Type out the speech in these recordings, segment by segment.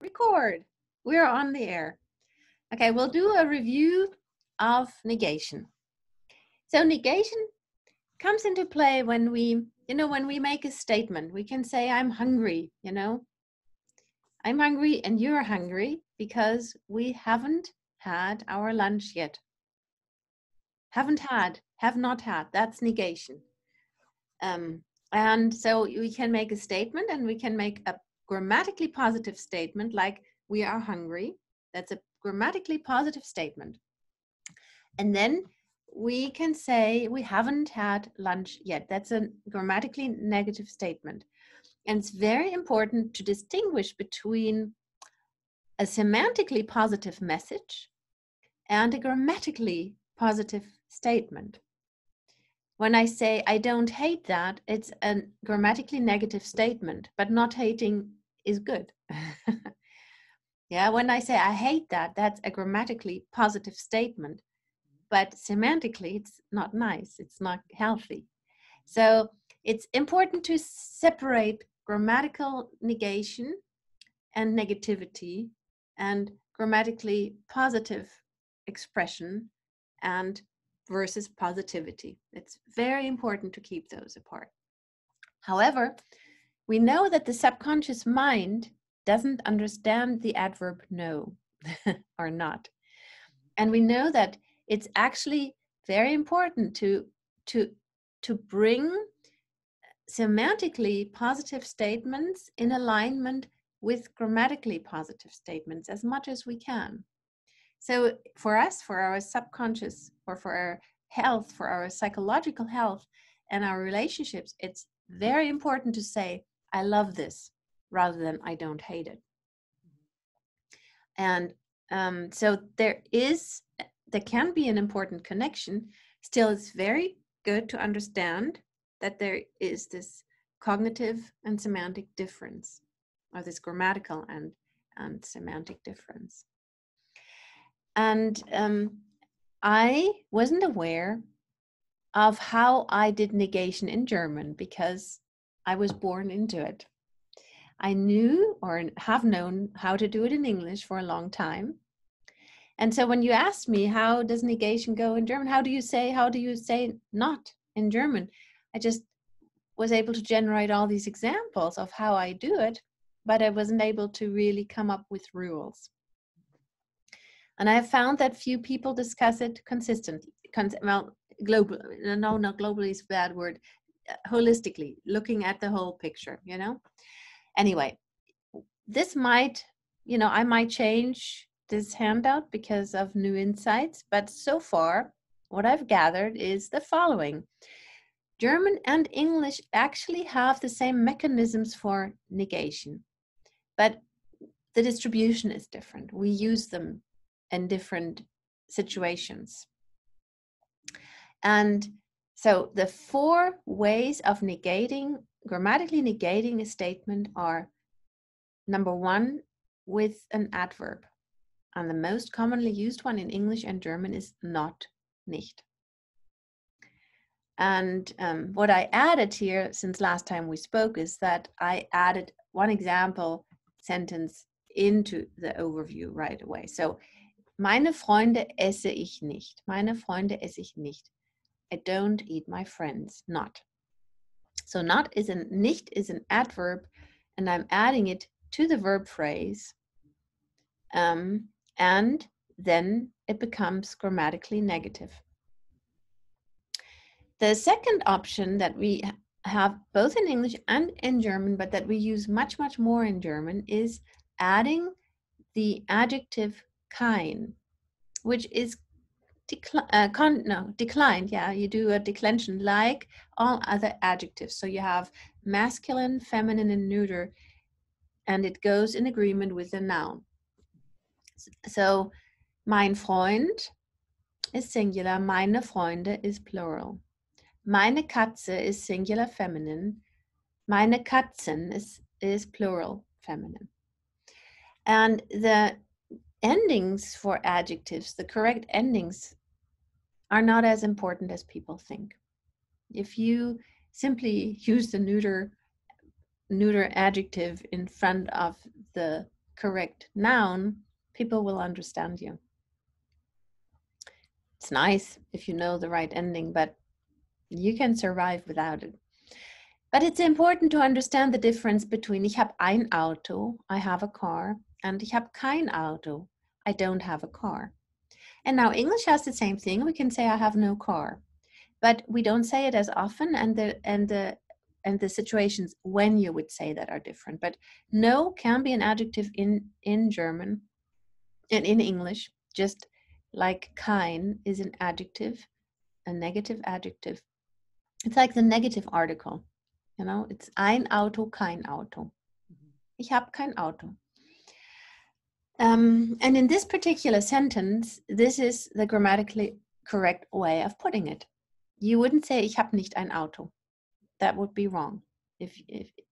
Record. We're on the air. Okay, we'll do a review of negation. So negation comes into play when we make a statement. We can say, I'm hungry, I'm hungry and you're hungry because we haven't had our lunch yet. Have not had. That's negation. And so we can make a statement, and we can make a grammatically positive statement like we are hungry. That's a grammatically positive statement. And then we can say we haven't had lunch yet. That's a grammatically negative statement. And it's very important to distinguish between a semantically positive message and a grammatically positive statement. When I say I don't hate that, it's a grammatically negative statement, but not hating is good. Yeah, when I say I hate that, that's a grammatically positive statement, but semantically it's not nice, it's not healthy. So it's important to separate grammatical negation and negativity and grammatically positive expression and versus positivity. It's very important to keep those apart. However, we know that the subconscious mind doesn't understand the adverb no or not. And we know that it's actually very important to bring semantically positive statements in alignment with grammatically positive statements as much as we can. So for us, for our subconscious, or for our health, for our psychological health and our relationships, it's very important to say, I love this, rather than I don't hate it. And so there can be an important connection. Still, it's very good to understand that there is this cognitive and semantic difference, or this grammatical and semantic difference. And I wasn't aware of how I did negation in German because I was born into it. I knew or have known how to do it in English for a long time. And so when you asked me, how does negation go in German? How do you say not in German? I just was able to generate all these examples of how I do it, but I wasn't able to really come up with rules. And I have found that few people discuss it consistently. Globally is a bad word. Holistically, looking at the whole picture, Anyway, this might, I might change this handout because of new insights, but so far, what I've gathered is the following. German and English actually have the same mechanisms for negation, but the distribution is different. We use them in different situations. And so the 4 ways of grammatically negating a statement are: number 1, with an adverb. And the most commonly used one in English and German is not, nicht. And what I added here since last time we spoke is that I added one example sentence into the overview right away. So, meine Freunde esse ich nicht. Meine Freunde esse ich nicht. I don't eat my friends. Not. So nicht is an adverb, and I'm adding it to the verb phrase. And then it becomes grammatically negative. The second option that we have both in English and in German, but that we use much, much more in German, is adding the adjective kein, which is declined. Yeah, you do a declension like all other adjectives. So you have masculine, feminine, and neuter, and it goes in agreement with the noun. So mein Freund is singular, meine Freunde is plural. Meine Katze is singular feminine. Meine Katzen is plural feminine. And the endings for adjectives, the correct endings, are not as important as people think. If you simply use the neuter adjective in front of the correct noun, people will understand you. It's nice if you know the right ending, but you can survive without it. But it's important to understand the difference between ich habe ein Auto, I have a car, and ich habe kein Auto, I don't have a car. And now English has the same thing. We can say I have no car, but we don't say it as often, and the situations when you would say that are different. But no can be an adjective in German and in English, just like kein is an adjective, a negative adjective. It's like the negative article, you know, it's ein Auto, kein Auto. Ich habe kein Auto. And in this particular sentence, this is the grammatically correct way of putting it. You wouldn't say ich habe nicht ein Auto. That would be wrong.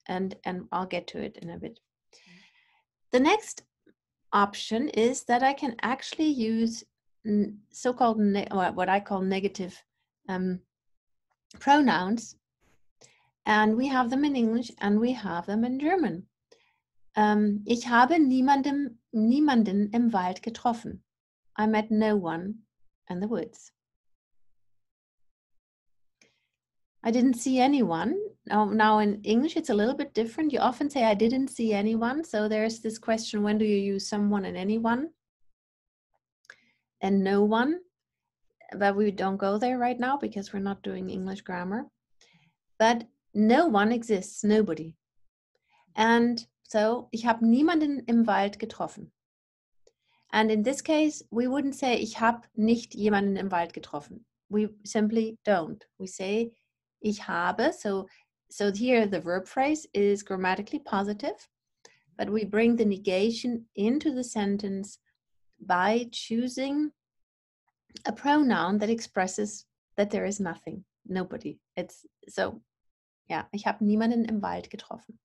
And I'll get to it in a bit. The next option is that I can actually use so-called what I call negative pronouns, and we have them in English and we have them in German. Ich habe niemanden im Wald getroffen. I met no one in the woods. I didn't see anyone. Now in English, it's a little bit different. You often say I didn't see anyone. So there's this question, when do you use someone and anyone? And no one. But we don't go there right now because we're not doing English grammar. But no one exists, nobody. And so, ich habe niemanden im Wald getroffen. And in this case, we wouldn't say, ich habe nicht jemanden im Wald getroffen. We simply don't. We say, ich habe. So here the verb phrase is grammatically positive, but we bring the negation into the sentence by choosing a pronoun that expresses that there is nothing, nobody. It's so, yeah, ich habe niemanden im Wald getroffen.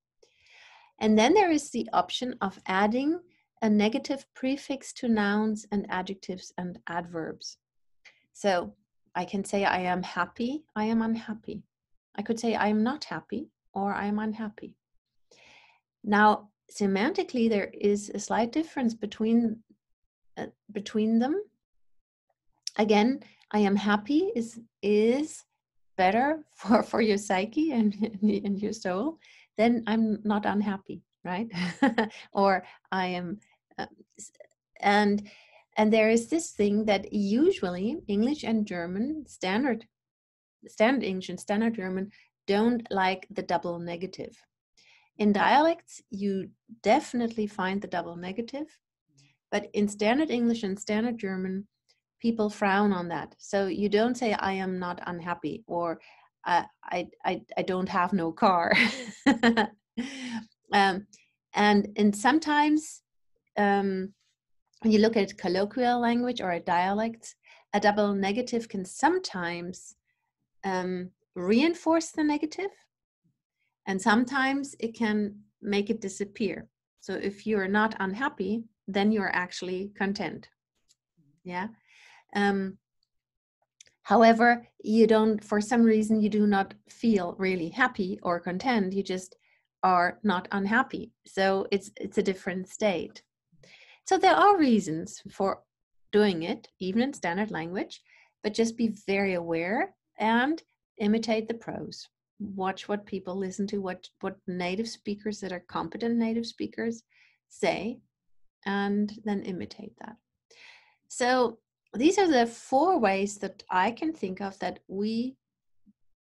And then there is the option of adding a negative prefix to nouns and adjectives and adverbs. So I can say I am happy, I am unhappy. I could say I am not happy or I am unhappy. Now, semantically, there is a slight difference between them. Again, I am happy is better for your psyche and your soul. Then I'm not unhappy, right? Or I am, and there is this thing that usually English and German, standard English and standard German, don't like the double negative. In dialects, you definitely find the double negative, but in standard English and standard German, people frown on that. So you don't say I am not unhappy or I don't have no car. And sometimes when you look at colloquial language or at dialects, a double negative can sometimes reinforce the negative, and sometimes it can make it disappear. So if you're not unhappy, then you're actually content. Yeah. However, you don't, for some reason, you do not feel really happy or content. You just are not unhappy. So it's a different state. So there are reasons for doing it, even in standard language, but just be very aware and imitate the pros. Watch what people listen to, what native speakers that are competent native speakers say, and then imitate that. So these are the 4 ways that I can think of that we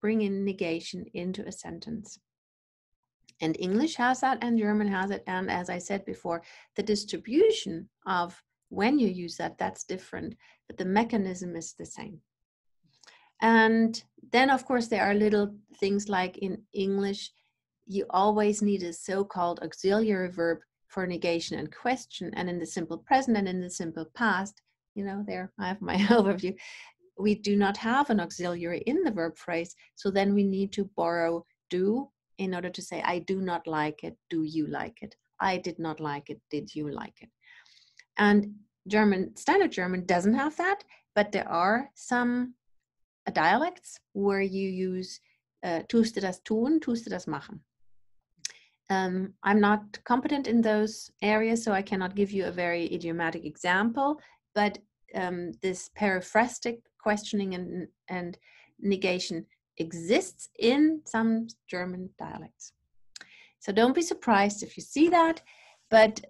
bring in negation into a sentence. And English has that and German has it. And as I said before, the distribution of when you use that, that's different, but the mechanism is the same. And then, of course, there are little things like in English, you always need a so-called auxiliary verb for negation and question. And in the simple present and in the simple past, you know, there I have my overview. We do not have an auxiliary in the verb phrase. So then we need to borrow do in order to say, I do not like it. Do you like it? I did not like it. Did you like it? And German, standard German doesn't have that, but there are some dialects where you use tust du das tun, tust du das machen. I'm not competent in those areas, so I cannot give you a very idiomatic example, but this periphrastic questioning and negation exists in some German dialects. So don't be surprised if you see that, but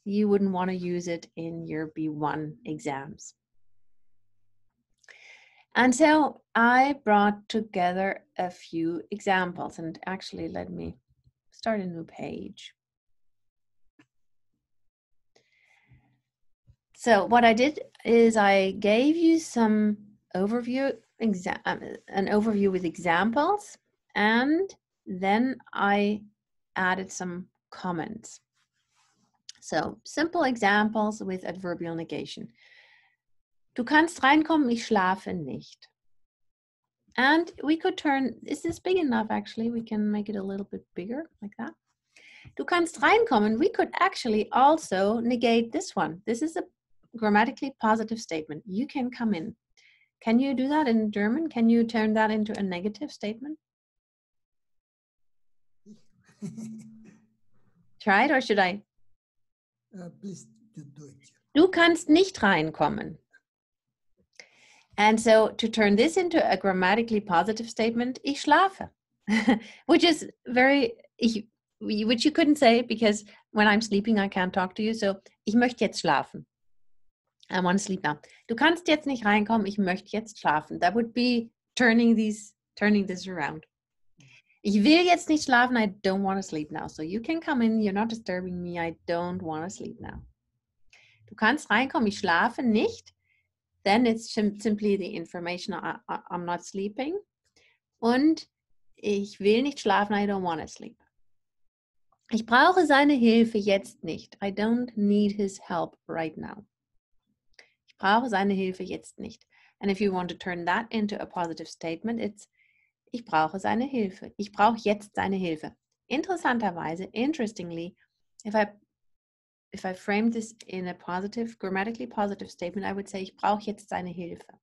you wouldn't want to use it in your B1 exams. And so I brought together a few examples, and actually let me start a new page. So what I did is I gave you some overview, an overview with examples, and then I added some comments. So simple examples with adverbial negation. Du kannst reinkommen, ich schlafe nicht. And we could turn, is this big enough actually? We can make it a little bit bigger like that. Du kannst reinkommen, we could actually also negate this one. This is a grammatically positive statement. You can come in. Can you do that in German? Can you turn that into a negative statement? Try it, or should I? Please do it. Du kannst nicht reinkommen. And so to turn this into a grammatically positive statement, ich schlafe, which is very, which you couldn't say because when I'm sleeping, I can't talk to you. So, ich möchte jetzt schlafen. I want to sleep now. Du kannst jetzt nicht reinkommen, ich möchte jetzt schlafen. That would be turning this around. Ich will jetzt nicht schlafen, I don't want to sleep now. So you can come in, you're not disturbing me, I don't want to sleep now. Du kannst reinkommen, ich schlafe nicht. Then it's simply the information, I'm not sleeping. Und ich will nicht schlafen, I don't want to sleep. Ich brauche seine Hilfe jetzt nicht. I don't need his help right now. Ich brauche seine Hilfe jetzt nicht. And if you want to turn that into a positive statement, it's ich brauche seine Hilfe. Ich brauche jetzt seine Hilfe. Interessanterweise, interestingly, if I frame this in a positive, grammatically positive statement, I would say, ich brauche jetzt seine Hilfe.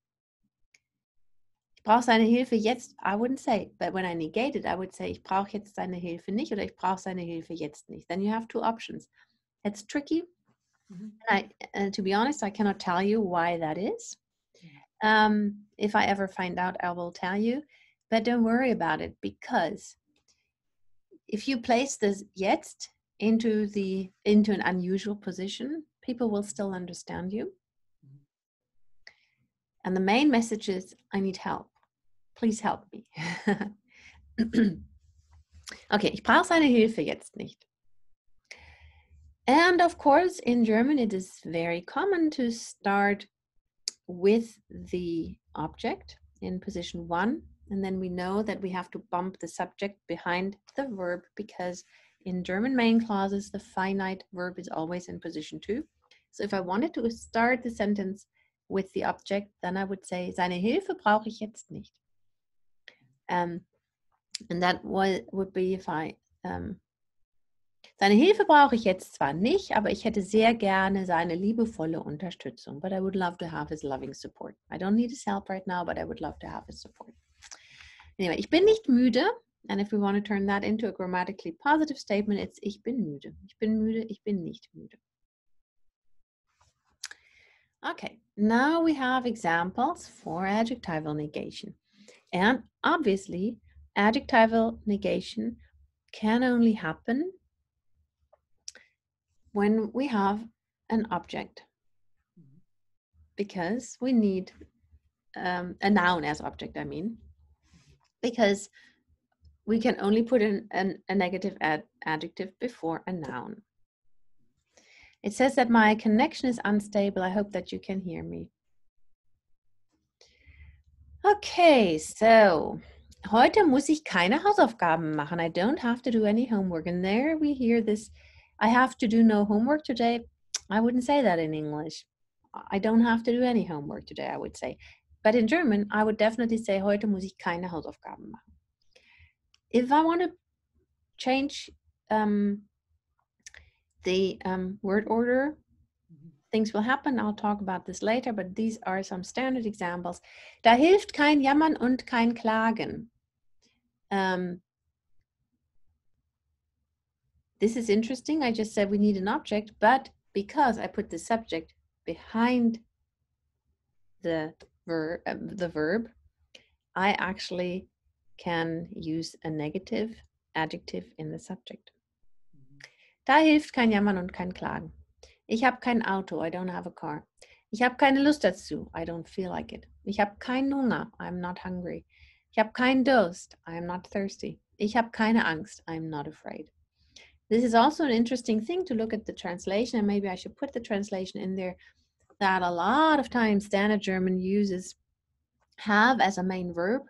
Ich brauche seine Hilfe jetzt, I wouldn't say, but when I negate it, I would say, ich brauche jetzt seine Hilfe nicht oder ich brauche seine Hilfe jetzt nicht. Then you have two options. It's tricky. And to be honest, I cannot tell you why that is. If I ever find out, I will tell you. But don't worry about it, because if you place this jetzt into an unusual position, people will still understand you. And the main message is, I need help. Please help me. Okay, ich brauche seine Hilfe jetzt nicht. And of course, in German, it is very common to start with the object in position 1. And then we know that we have to bump the subject behind the verb, because in German main clauses, the finite verb is always in position 2. So if I wanted to start the sentence with the object, then I would say, seine Hilfe brauche ich jetzt nicht. And that would be if I, seine Hilfe brauche ich jetzt zwar nicht, aber ich hätte sehr gerne seine liebevolle Unterstützung. But I would love to have his loving support. I don't need his help right now, but I would love to have his support. Anyway, ich bin nicht müde. And if we want to turn that into a grammatically positive statement, it's ich bin müde. Ich bin müde, ich bin nicht müde. Okay, now we have examples for adjectival negation. And obviously, adjectival negation can only happen when we have an object, because we need a noun as object, I mean, because we can only put a negative adjective before a noun. It says that my connection is unstable. I hope that you can hear me. Okay, so heute muss ich keine Hausaufgaben machen. I don't have to do any homework. And there we hear this, I have to do no homework today. I wouldn't say that in English. I don't have to do any homework today, I would say. But in German, I would definitely say, heute muss ich keine Hausaufgaben machen. If I want to change the word order, things will happen. I'll talk about this later, but these are some standard examples. Da hilft kein Jammern und kein Klagen. this is interesting. I just said we need an object, but because I put the subject behind the verb, I actually can use a negative adjective in the subject. Da hilft kein Jammern und kein Klagen. Ich habe kein Auto, I don't have a car. Ich habe keine Lust dazu, I don't feel like it. Ich habe keinen Hunger, I'm not hungry. Ich habe keinen Durst, I'm not thirsty. Ich habe keine Angst, I'm not afraid. This is also an interesting thing to look at the translation, and maybe I should put the translation in there, that a lot of times Standard German uses have as a main verb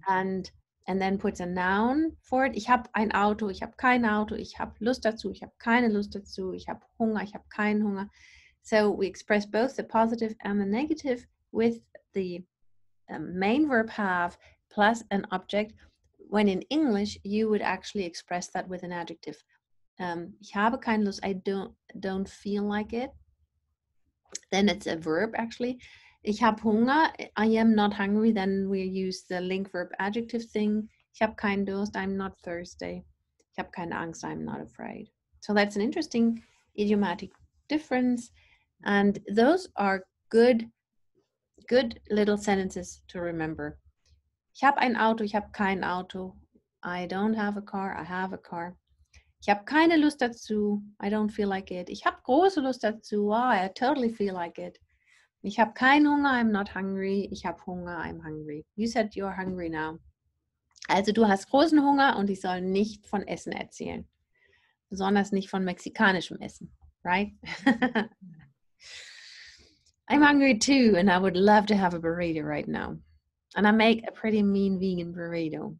and then puts a noun for it. Ich habe ein Auto, ich habe kein Auto, ich habe Lust dazu, ich habe keine Lust dazu, ich habe Hunger, ich habe keinen Hunger. So we express both the positive and the negative with the main verb have plus an object, when in English you would actually express that with an adjective. Ich habe keine Lust, I don't feel like it. Then it's a verb actually. Ich habe Hunger, I am not hungry, then we use the link verb adjective thing. Ich habe keinen Durst, I'm not thirsty. Ich habe keine Angst, I'm not afraid. So that's an interesting idiomatic difference. And those are good little sentences to remember. Ich habe ein Auto, ich habe kein Auto. I don't have a car, I have a car. Ich habe keine Lust dazu, I don't feel like it. Ich habe große Lust dazu, oh, I totally feel like it. Ich habe keinen Hunger, I'm not hungry. Ich habe Hunger, I'm hungry. You said you're hungry now. Also du hast großen Hunger und ich soll nicht von Essen erzählen. Besonders nicht von mexikanischem Essen, right? I'm hungry too, and I would love to have a burrito right now. And I make a pretty mean vegan burrito.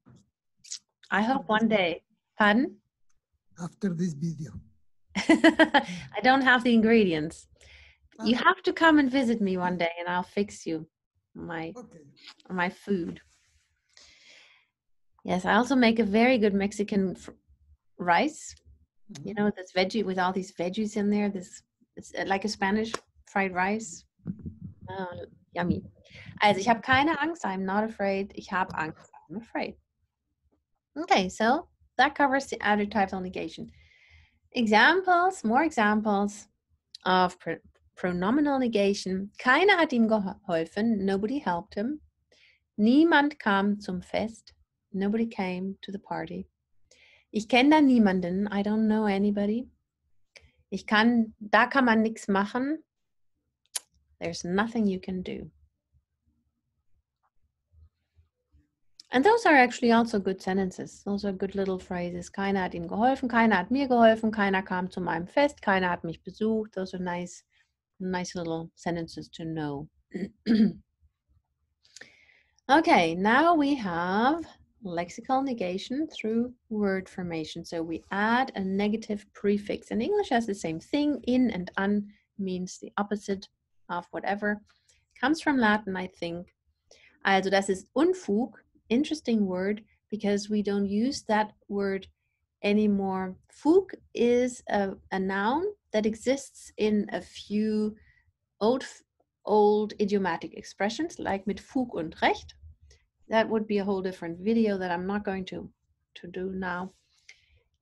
I hope one day. Pardon? After this video. I don't have the ingredients. You have to come and visit me one day and I'll fix you my food. Yes, I also make a very good Mexican rice. You know, this veggie with all these veggies in there. It's like a Spanish fried rice. Yummy. Also, ich habe keine Angst. I'm not afraid. Ich habe Angst. I'm afraid. Okay, so that covers the adjectival negation. Examples, more examples of pronominal negation. Keiner hat ihm geholfen. Nobody helped him. Niemand kam zum Fest. Nobody came to the party. Ich kenne da niemanden. I don't know anybody. Da kann man nichts machen. There's nothing you can do. And those are actually also good sentences. Those are good little phrases. Keiner hat ihm geholfen. Keiner hat mir geholfen. Keiner kam zu meinem Fest. Keiner hat mich besucht. Those are nice little sentences to know. Okay, now we have lexical negation through word formation. So we add a negative prefix. And English has the same thing. In and un means the opposite of whatever. Comes from Latin, I think. Also das ist Unfug. Interesting word because we don't use that word anymore. Fug is a noun that exists in a few old idiomatic expressions like mit Fug und Recht. That would be a whole different video that I'm not going to do now.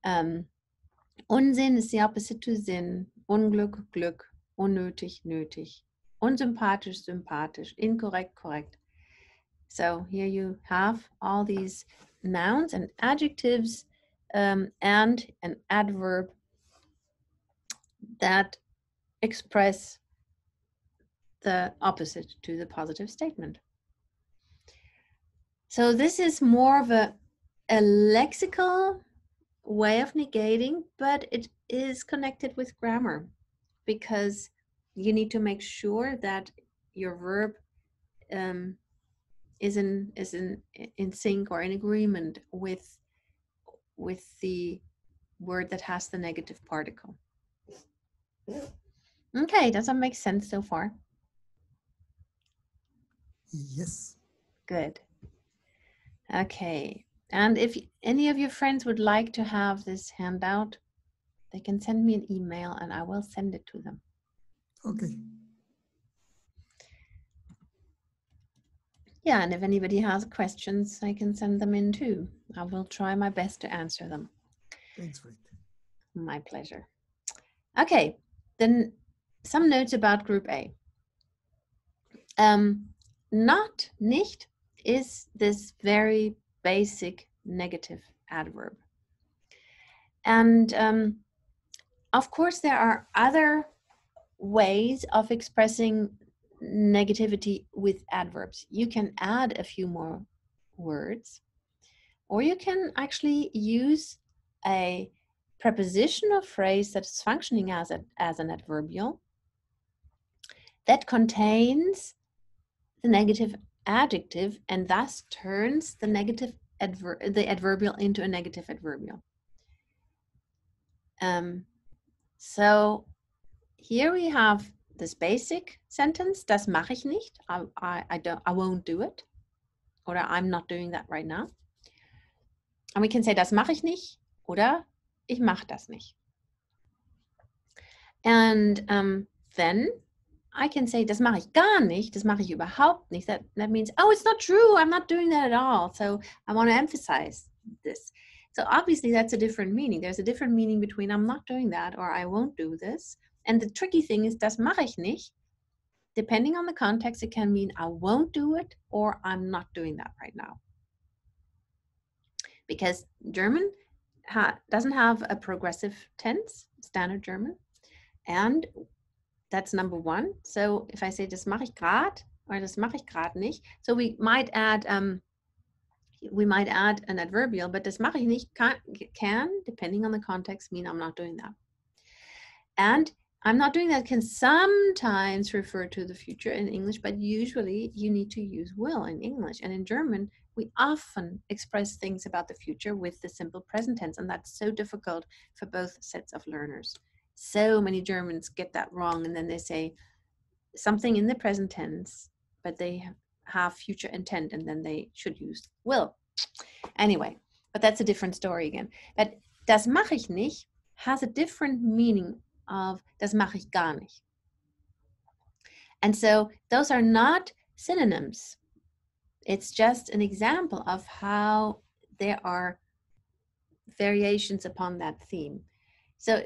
Unsinn is the opposite to Sinn. Unglück, Glück. Unnötig, nötig. Unsympathisch, sympathisch. Inkorrekt, korrekt. So here you have all these nouns and adjectives and an adverb that express the opposite to the positive statement. So this is more of a lexical way of negating, but it is connected with grammar because you need to make sure that your verb is in sync or in agreement with the word that has the negative particle. Okay, does that make sense so far? Yes. Good. Okay, and if any of your friends would like to have this handout, they can send me an email and I will send it to them. Okay. Yeah, and if anybody has questions, I can send them in too. I will try my best to answer them. Thanks, Frid. My pleasure. Okay, then some notes about group A. Not, nicht, is this very basic negative adverb. And of course, there are other ways of expressing negativity with adverbs. You can add a few more words, or you can actually use a prepositional phrase that is functioning as an adverbial that contains the negative adjective and thus turns the negative the adverbial into a negative adverbial. So here we have this basic sentence, das mache ich nicht, I won't do it, or I'm not doing that right now. And we can say, das mache ich nicht, oder ich mache das nicht. And then I can say, das mache ich gar nicht, das mache ich überhaupt nicht. That means, oh, it's not true, I'm not doing that at all. So I want to emphasize this. So obviously that's a different meaning. There's a different meaning between I'm not doing that or I won't do this. And the tricky thing is, das mache ich nicht. Depending on the context, it can mean I won't do it or I'm not doing that right now. Because German doesn't have a progressive tense, standard German. And that's number one. So if I say, das mache ich grad, or das mache ich grad nicht, so we might add an adverbial, but das mache ich nicht can, depending on the context, mean I'm not doing that. And I'm not doing that can sometimes refer to the future in English, but usually you need to use will in English. And in German, we often express things about the future with the simple present tense, and that's so difficult for both sets of learners. So many Germans get that wrong, and then they say something in the present tense, but they have future intent, and then they should use will. Anyway, but that's a different story again. But das mache ich nicht has a different meaning of das mache ich gar nicht. And so those are not synonyms. It's just an example of how there are variations upon that theme. So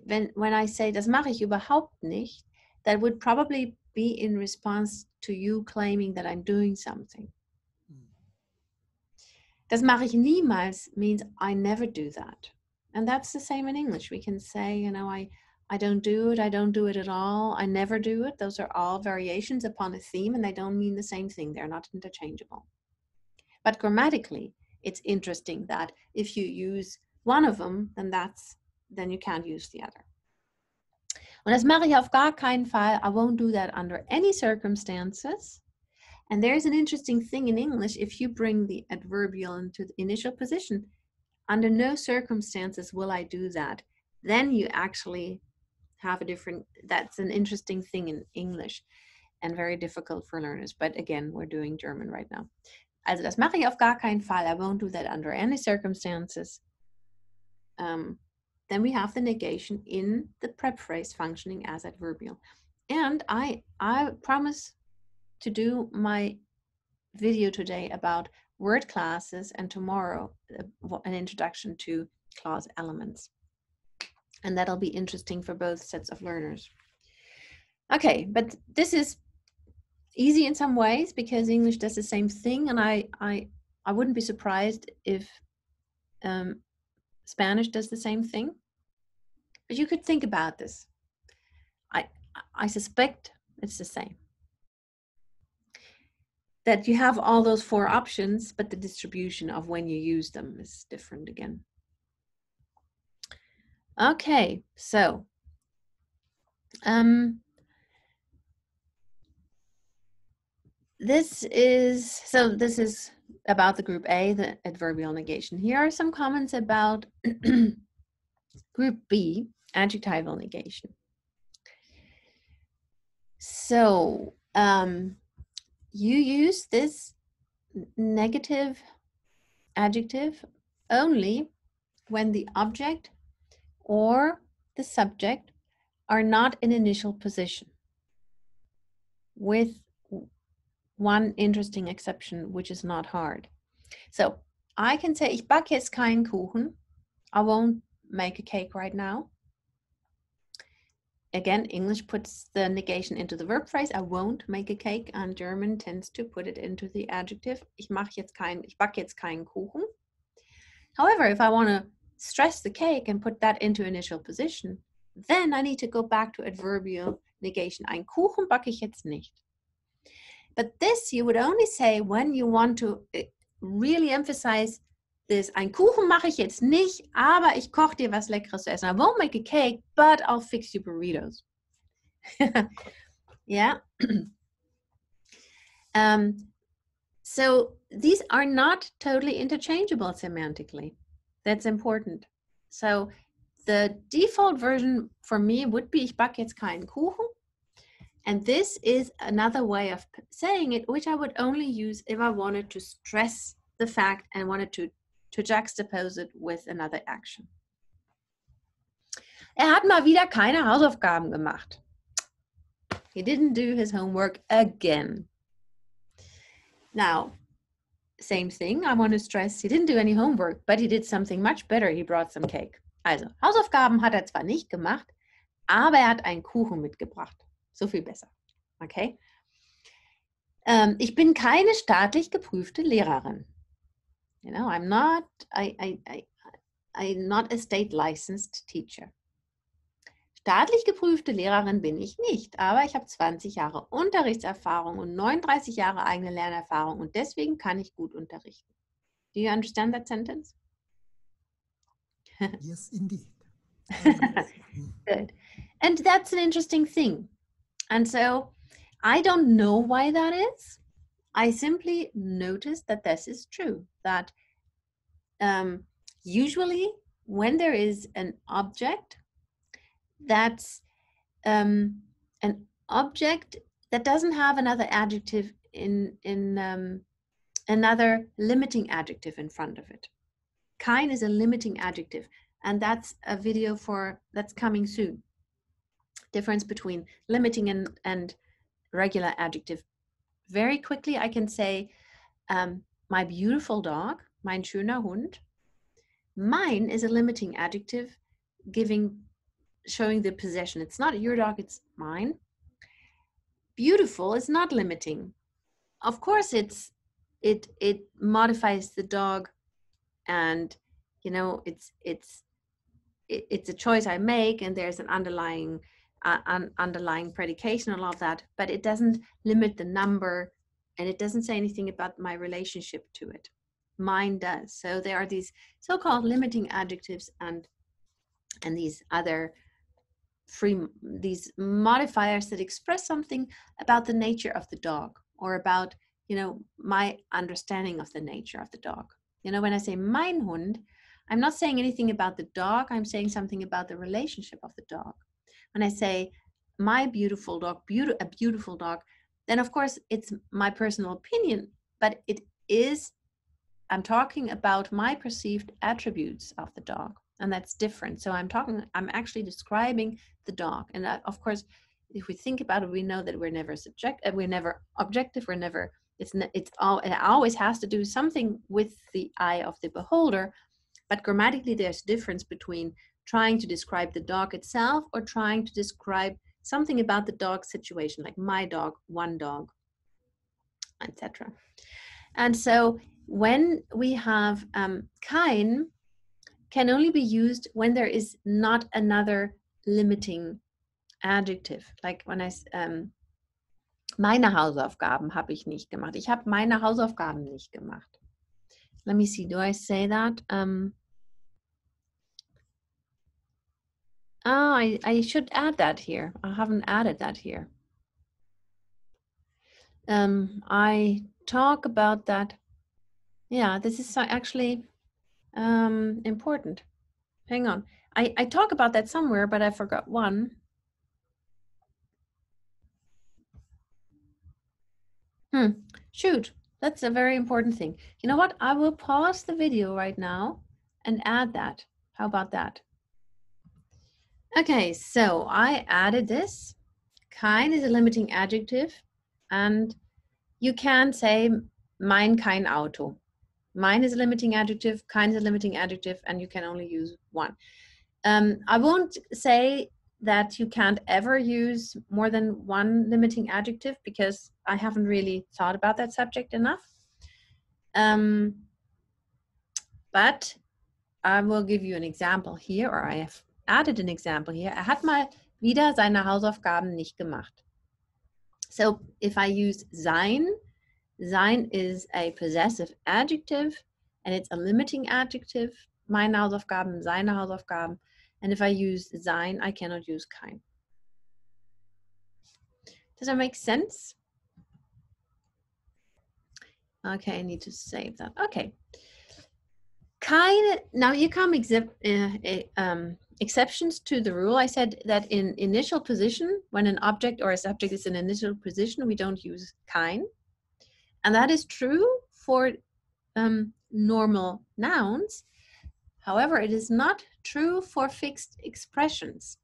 when I say das mache ich überhaupt nicht, that would probably be in response to you claiming that I'm doing something. Das mache ich niemals means I never do that. And that's the same in English. We can say, you know, I don't do it at all, I never do it. Those are all variations upon a theme, and they don't mean the same thing. They're not interchangeable. But grammatically, it's interesting that if you use one of them, then you can't use the other. Und das mache ich auf gar keinen Fall. I won't do that under any circumstances. And there's an interesting thing in English. If you bring the adverbial into the initial position, under no circumstances will I do that. Then you actually have that's an interesting thing in English and very difficult for learners. But again, we're doing German right now. Also das mache ich auf gar keinen Fall. I won't do that under any circumstances. Then we have the negation in the prep phrase functioning as adverbial. And I promise to do my video today about word classes, and tomorrow an introduction to clause elements. And that'll be interesting for both sets of learners. Okay, but this is easy in some ways because English does the same thing, and I wouldn't be surprised if Spanish does the same thing. But you could think about this. I suspect it's the same. That you have all those four options, but the distribution of when you use them is different again. Okay, so this is about the group A, the adverbial negation. Here are some comments about group B, adjectival negation. So you use this negative adjective only when the object or the subject are not in initial position, with one interesting exception, which is not hard. So I can say, ich backe jetzt keinen Kuchen. I won't make a cake right now. Again, English puts the negation into the verb phrase. I won't make a cake, and German tends to put it into the adjective. Ich backe jetzt keinen Kuchen. However, if I want to stress the cake and put that into initial position, then I need to go back to adverbial negation. Ein Kuchen backe ich jetzt nicht. But this you would only say when you want to really emphasize this. Ein Kuchen mache ich jetzt nicht, aber ich koche dir was Leckeres zu essen. I won't make a cake, but I'll fix you burritos. Yeah. So these are not totally interchangeable semantically. That's important. So the default version for me would be ich backe jetzt keinen Kuchen. And this is another way of saying it, which I would only use if I wanted to stress the fact and wanted to juxtapose it with another action. Hat mal wieder keine Hausaufgaben gemacht. He didn't do his homework again. Now, same thing, I want to stress, he didn't do any homework, but he did something much better. He brought some cake. Also, Hausaufgaben hat zwar nicht gemacht, aber hat einen Kuchen mitgebracht. So viel besser. Okay? Ich bin keine staatlich geprüfte Lehrerin. You know, I'm not a state licensed teacher. Staatlich geprüfte Lehrerin bin ich nicht, aber ich habe 20 Jahre Unterrichtserfahrung und 39 Jahre eigene Lernerfahrung und deswegen kann ich gut unterrichten. Do you understand that sentence? Yes, indeed. Good. And that's an interesting thing. And so I don't know why that is. I simply noticed that this is true, that usually when there is an object that's an object that doesn't have another adjective in another limiting adjective in front of it. Kein is a limiting adjective, and that's a video that's coming soon. Difference between limiting and regular adjective. Very quickly I can say my beautiful dog, mein schöner Hund. Mine is a limiting adjective showing the possession. It's not your dog, it's mine. Beautiful is not limiting. Of course it modifies the dog, and you know it's a choice I make, and there's an underlying predication and all of that, but it doesn't limit the number, and it doesn't say anything about my relationship to it. Mine does. So there are these so-called limiting adjectives and these other these modifiers that express something about the nature of the dog, or about, you know, my understanding of the nature of the dog. You know, when I say mein Hund, I'm not saying anything about the dog, I'm saying something about the relationship of the dog. When I say my beautiful dog, a beautiful dog, then of course it's my personal opinion, but I'm talking about my perceived attributes of the dog, and that's different. So I'm actually describing the dog. And of course, if we think about it, we know that we're never subjective, we're never objective, it always has to do something with the eye of the beholder. But grammatically, there's a difference between trying to describe the dog itself or trying to describe something about the dog situation, like my dog, one dog, etc. And so when we have kein, can only be used when there is not another limiting adjective. Like when I meine Hausaufgaben habe ich nicht gemacht. Ich habe meine Hausaufgaben nicht gemacht. Let me see, do I say that? I should add that here. I haven't added that here. I talk about that. Yeah, this is actually important. Hang on. I talk about that somewhere, but I forgot one. Shoot, that's a very important thing. You know what? I will pause the video right now and add that. How about that? Okay, so I added this. Kein is a limiting adjective, and you can say mein kein Auto. Mine is a limiting adjective, kein is a limiting adjective, and you can only use one. I won't say that you can't ever use more than one limiting adjective because I haven't really thought about that subject enough. But I will give you an example here, or I have added an example here. Er hat mal wieder seine Hausaufgaben nicht gemacht. So if I use sein, sein is a possessive adjective and it's a limiting adjective. Meine Hausaufgaben, seine Hausaufgaben. And if I use sein, I cannot use kein. Does that make sense? Okay, I need to save that. Okay. Now here come exceptions to the rule. I said that in initial position, when an object or a subject is in initial position, we don't use kein. And that is true for normal nouns. However, it is not true for fixed expressions.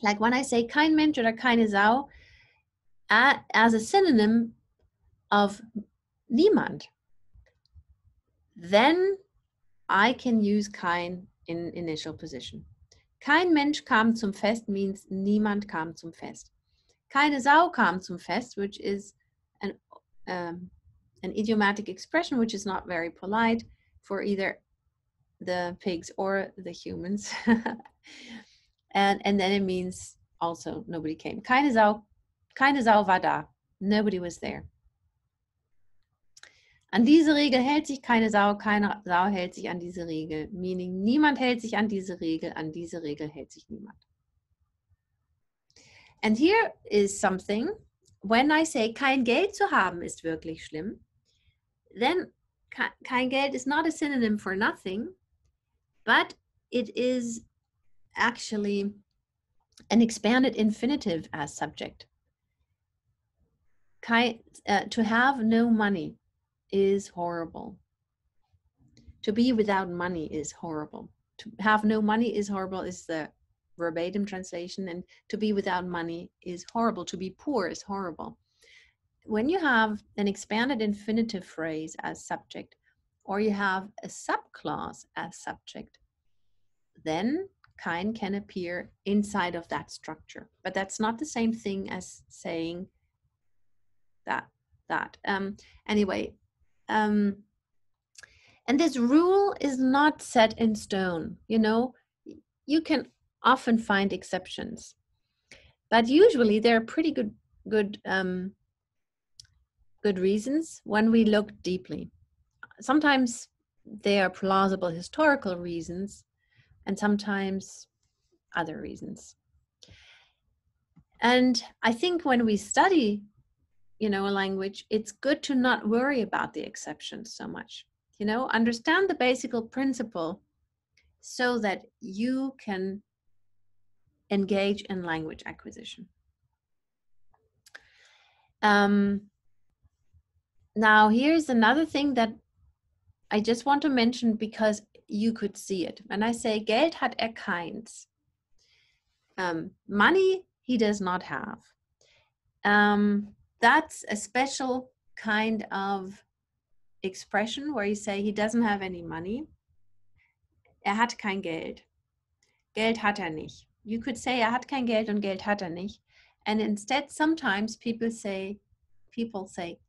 Like when I say kein Mensch oder keine Sau as a synonym of niemand, then I can use kein in initial position. Kein Mensch kam zum Fest means niemand kam zum Fest. Keine Sau kam zum Fest, which is an idiomatic expression which is not very polite for either the pigs or the humans. and then it means also nobody came. Keine Sau war da. Nobody was there. An diese Regel hält sich keine Sau hält sich an diese Regel. Meaning, niemand hält sich an diese Regel hält sich niemand. And here is something, when I say kein Geld zu haben ist wirklich schlimm, then kein Geld is not a synonym for nothing, but it is actually an expanded infinitive as subject. To have no money is horrible. To be without money is horrible. To have no money is horrible is the verbatim translation, and to be without money is horrible. To be poor is horrible. When you have an expanded infinitive phrase as subject, or you have a subclause as subject, then kein can appear inside of that structure. But that's not the same thing as saying that. Anyway, and this rule is not set in stone. You know, you can often find exceptions, but usually they're pretty good reasons when we look deeply. Sometimes they are plausible historical reasons, and sometimes other reasons. And I think when we study, a language, it's good to not worry about the exceptions so much. Understand the basic principle so that you can engage in language acquisition. Now, here's another thing that I just want to mention because you could see it. When I say Geld hat keins, money he does not have. That's a special kind of expression where you say he doesn't have any money. Hat kein Geld. Geld hat nicht. You could say hat kein Geld und Geld hat nicht. And instead, sometimes people say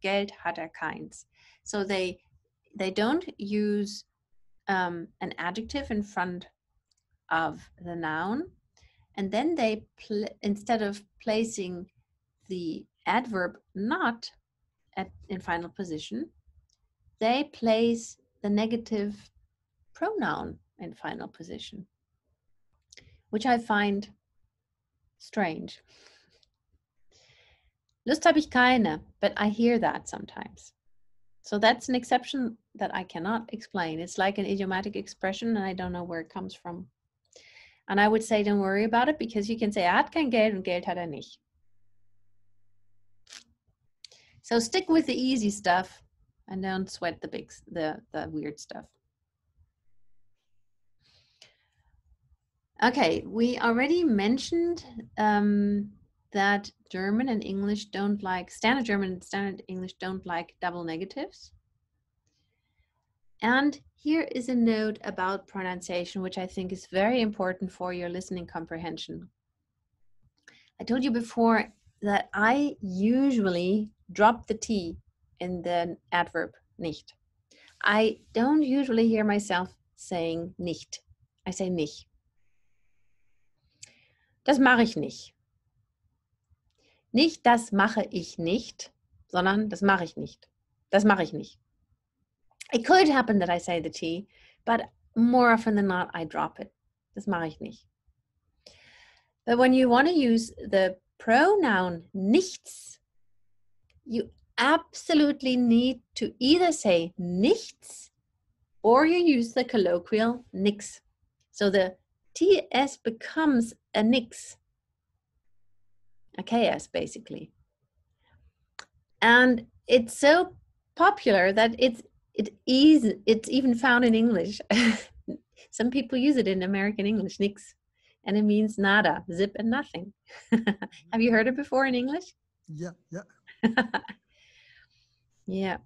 Geld hat keins. So they don't use an adjective in front of the noun, and then they instead of placing the adverb not in final position, they place the negative pronoun in final position, which I find strange. Lust habe ich keine, but I hear that sometimes. So that's an exception that I cannot explain. It's like an idiomatic expression and I don't know where it comes from. And I would say don't worry about it because you can say hat kein Geld und Geld hat nicht. So stick with the easy stuff and don't sweat the weird stuff. Okay, we already mentioned that German and English don't like, standard German and standard English don't like double negatives. And Here is a note about pronunciation, which I think is very important for your listening comprehension. I told you before that I usually drop the T in the adverb nicht. I don't usually hear myself saying nicht. I say nicht. Das mache ich nicht. Nicht das mache ich nicht, sondern das mache ich nicht. Das mache ich nicht. It could happen that I say the T, but more often than not, I drop it. Das mache ich nicht. But when you want to use the pronoun nichts, you absolutely need to either say nichts or you use the colloquial nix. So the TS becomes a nix, a KS basically. And it's so popular that it's even found in English. Some people use it in American English, nix, and it means nada, zip and nothing. Have you heard it before in English? Yeah. Yeah.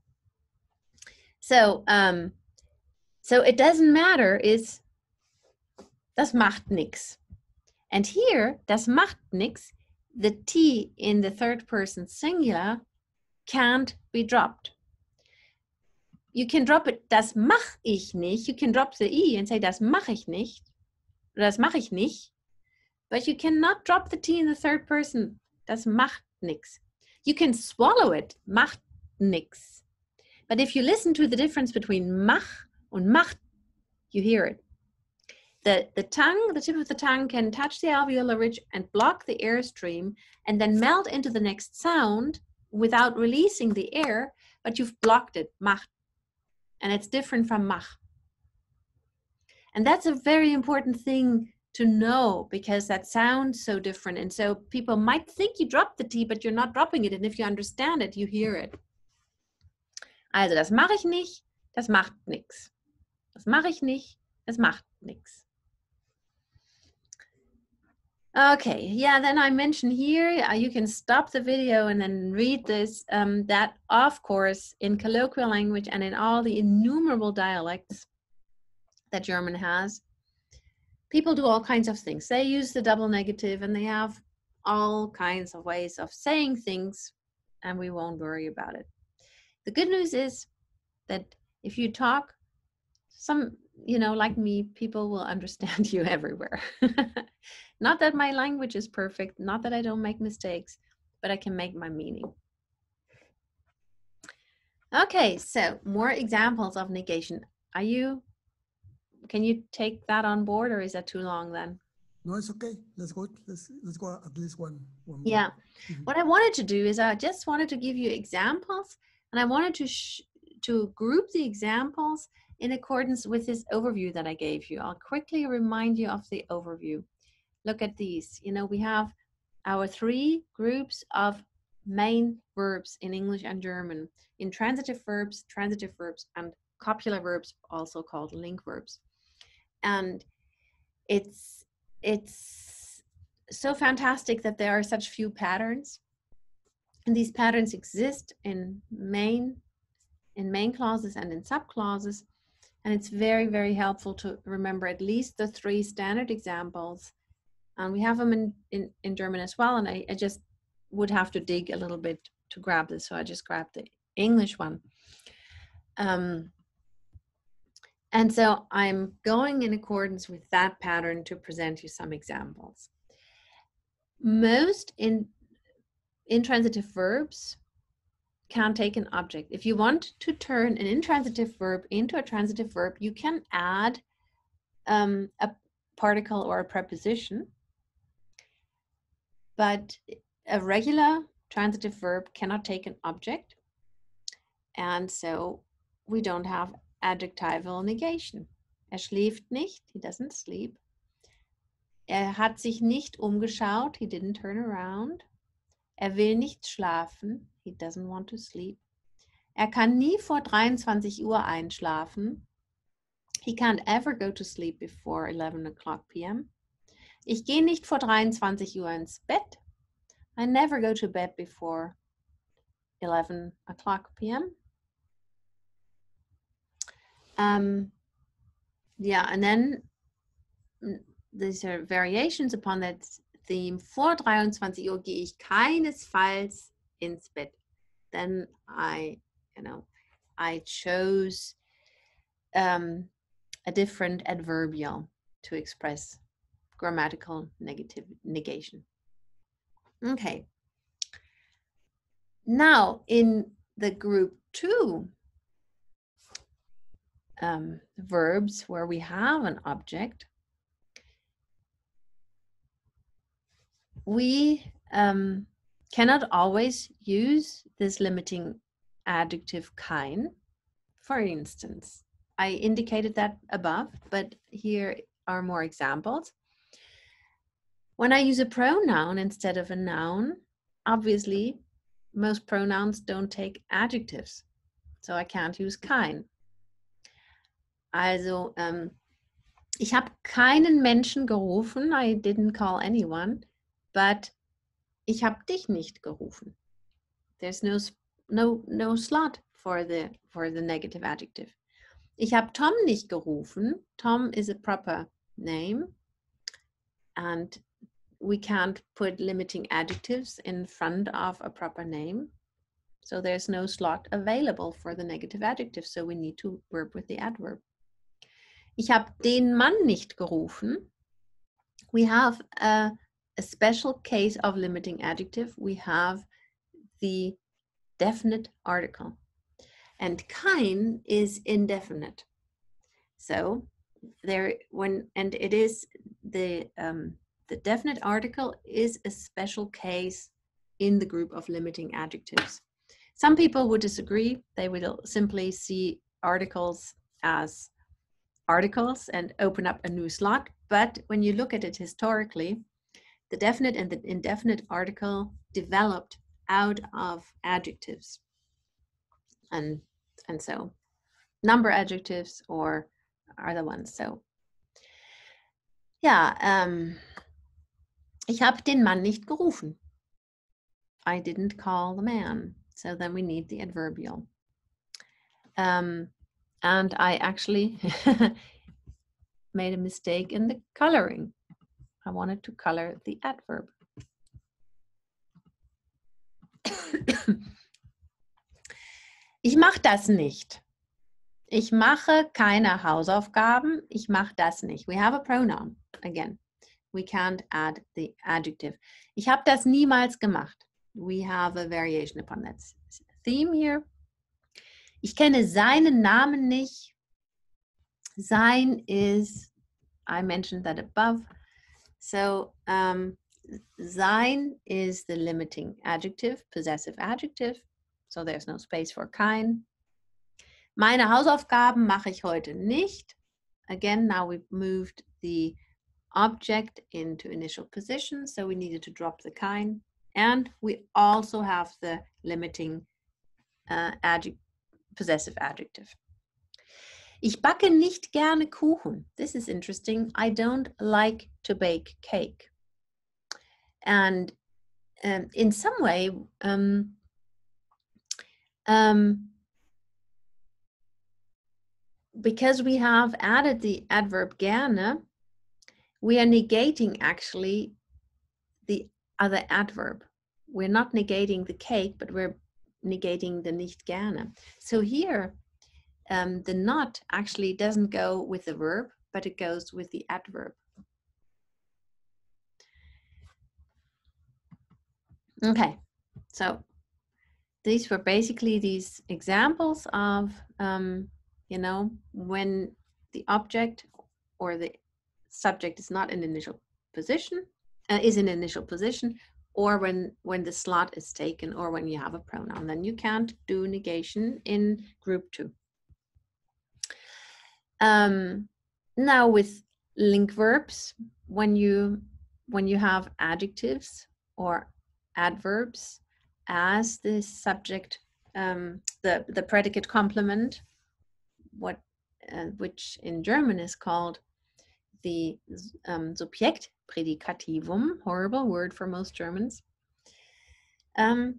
So it doesn't matter, is das macht nix. And here, das macht nix, the T in the third person singular can't be dropped. You can drop it, das mach ich nicht. You can drop the E and say, das mach ich nicht. Das mach ich nicht. But you cannot drop the T in the third person. Das macht nix. You can swallow it, macht nix. But if you listen to the difference between mach and macht, you hear it. The tongue, the tip of the tongue can touch the alveolar ridge and block the airstream and then melt into the next sound without releasing the air, but you've blocked it, macht. And it's different from mach. And that's a very important thing to know because that sounds so different. And so people might think you dropped the T, but you're not dropping it. And if you understand it, you hear it. Also, das mache ich nicht, das macht nix. Das mache ich nicht, das macht nix. Okay, yeah, then I mentioned here, you can stop the video and then read this, that of course in colloquial language and in all the innumerable dialects that German has, people do all kinds of things. They use the double negative and they have all kinds of ways of saying things and we won't worry about it. The good news is that if you talk, some, like me, people will understand you everywhere. Not that my language is perfect, not that I don't make mistakes, but I can make my meaning. Okay, so more examples of negation. Can you take that on board or is that too long then? No, it's okay. Let's go at least one more. Yeah. What I wanted to do is I just wanted to give you examples and I wanted to group the examples in accordance with this overview that I gave you. I'll quickly remind you of the overview. Look at these. We have our 3 groups of main verbs in English and German. Intransitive verbs, transitive verbs, and copular verbs, also called link verbs. And it's so fantastic that there are such few patterns. And these patterns exist in main clauses and in subclauses. And it's very, very helpful to remember at least the 3 standard examples. And we have them in German as well. And I just would have to dig a little bit to grab this. So I just grabbed the English one. And so I'm going in accordance with that pattern to present you some examples. Most intransitive verbs can take an object. If you want to turn an intransitive verb into a transitive verb, you can add a particle or a preposition. But a regular transitive verb cannot take an object. And so we don't have adjectival negation. Schläft nicht, he doesn't sleep. Hat sich nicht umgeschaut, he didn't turn around. Will nicht schlafen, he doesn't want to sleep. Kann nie vor 23 Uhr einschlafen. He can't ever go to sleep before 11 o'clock p.m. Ich gehe nicht vor 23 Uhr ins Bett. I never go to bed before 11 o'clock p.m. Yeah, and then these are variations upon that theme. Vor 23 Uhr gehe ich keinesfalls ins Bett. Then I chose a different adverbial to express grammatical negation. Okay. Now in the group 2 verbs where we have an object, we cannot always use this limiting adjective kein. For instance, I indicated that above, but here are more examples. When I use a pronoun instead of a noun, obviously most pronouns don't take adjectives, so I can't use kein. Also, ich habe keinen Menschen gerufen, I didn't call anyone, but ich habe dich nicht gerufen. There's no slot for the negative adjective. Ich habe Tom nicht gerufen. Tom is a proper name, and we can't put limiting adjectives in front of a proper name. So there's no slot available for the negative adjective, so we need to work with the adverb. Ich habe den Mann nicht gerufen. We have a special case of limiting adjective. We have the definite article, and kein is indefinite. So it is the definite article is a special case in the group of limiting adjectives. Some people would disagree. They will simply see articles as articles and open up a new slot. But when you look at it historically, the definite and the indefinite article developed out of adjectives. And so number adjectives are the ones. So yeah, ich habe den Mann nicht gerufen. I didn't call the man. So then we need the adverbial. And I actually made a mistake in the coloring. I wanted to color the adverb. Ich mache das nicht. Ich mache keine Hausaufgaben. Ich mache das nicht. We have a pronoun again. We can't add the adjective. Ich habe das niemals gemacht. We have a variation upon that theme here. Ich kenne seinen Namen nicht. Sein is, I mentioned that above. So sein is the limiting adjective, possessive adjective. So there's no space for kein. Meine Hausaufgaben mache ich heute nicht. Again, now we've moved the object into initial position, so we needed to drop the kein. And we also have the limiting possessive adjective. Ich backe nicht gerne Kuchen. This is interesting. I don't like to bake cake. And in some way, because we have added the adverb gerne, we are negating actually the other adverb. We're not negating the cake, but we're negating the nicht gerne. So here, the not actually doesn't go with the verb, but it goes with the adverb. Okay, so these were basically these examples of, when the object or the subject is not in initial position, or when the slot is taken, or when you have a pronoun, then you can't do negation in group 2. Now with link verbs, when you have adjectives or adverbs as the subject, the predicate complement, which in German is called the Subjektprädikativum, horrible word for most Germans, then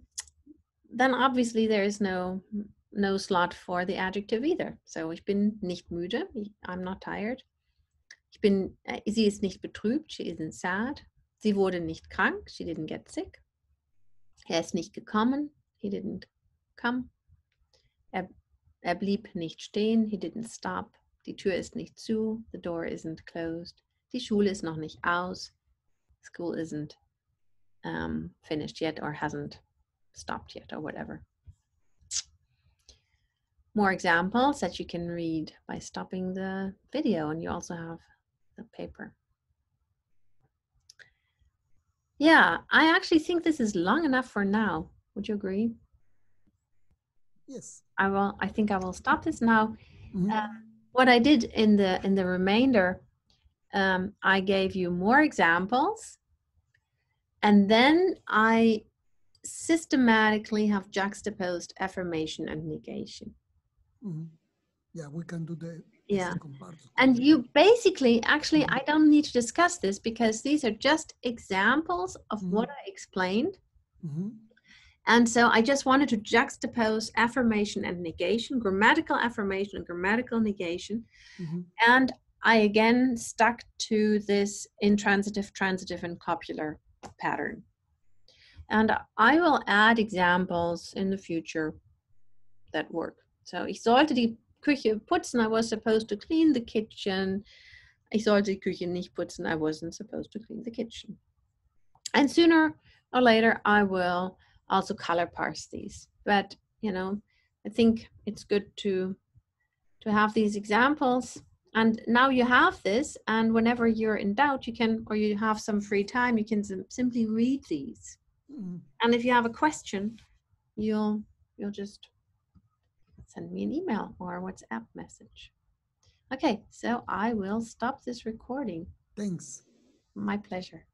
obviously there is no no slot for the adjective either. So ich bin nicht müde. I'm not tired. Sie ist nicht betrübt. She isn't sad. Sie wurde nicht krank. She didn't get sick. Ist nicht gekommen. He didn't come. Er blieb nicht stehen. He didn't stop. Die Tür ist nicht zu. The door isn't closed. Die Schule ist noch nicht aus. School isn't finished yet or hasn't stopped yet or whatever. More examples that you can read by stopping the video, and you also have the paper. Yeah, I actually think this is long enough for now. Would you agree? Yes. I think I will stop this now. Mm-hmm. What I did in the remainder, I gave you more examples, and then I systematically have juxtaposed affirmation and negation. Mm-hmm. Yeah, we can do the second part. And you basically, actually, I don't need to discuss this because these are just examples of what I explained. Mm-hmm. And so I just wanted to juxtapose affirmation and negation, grammatical affirmation and grammatical negation. Mm-hmm. And I again stuck to this intransitive, transitive, and copular pattern. And I will add examples in the future that work. So ich sollte die Küche putzen. I was supposed to clean the kitchen. Ich sollte die Küche nicht putzen. I wasn't supposed to clean the kitchen. And sooner or later, I will also color parse these. But, you know, I think it's good to have these examples. And now you have this, and whenever you're in doubt, you can, or you have some free time, you can simply read these. Mm-hmm. And if you have a question, you'll just send me an email or a WhatsApp message. Okay, so I will stop this recording. Thanks. My pleasure.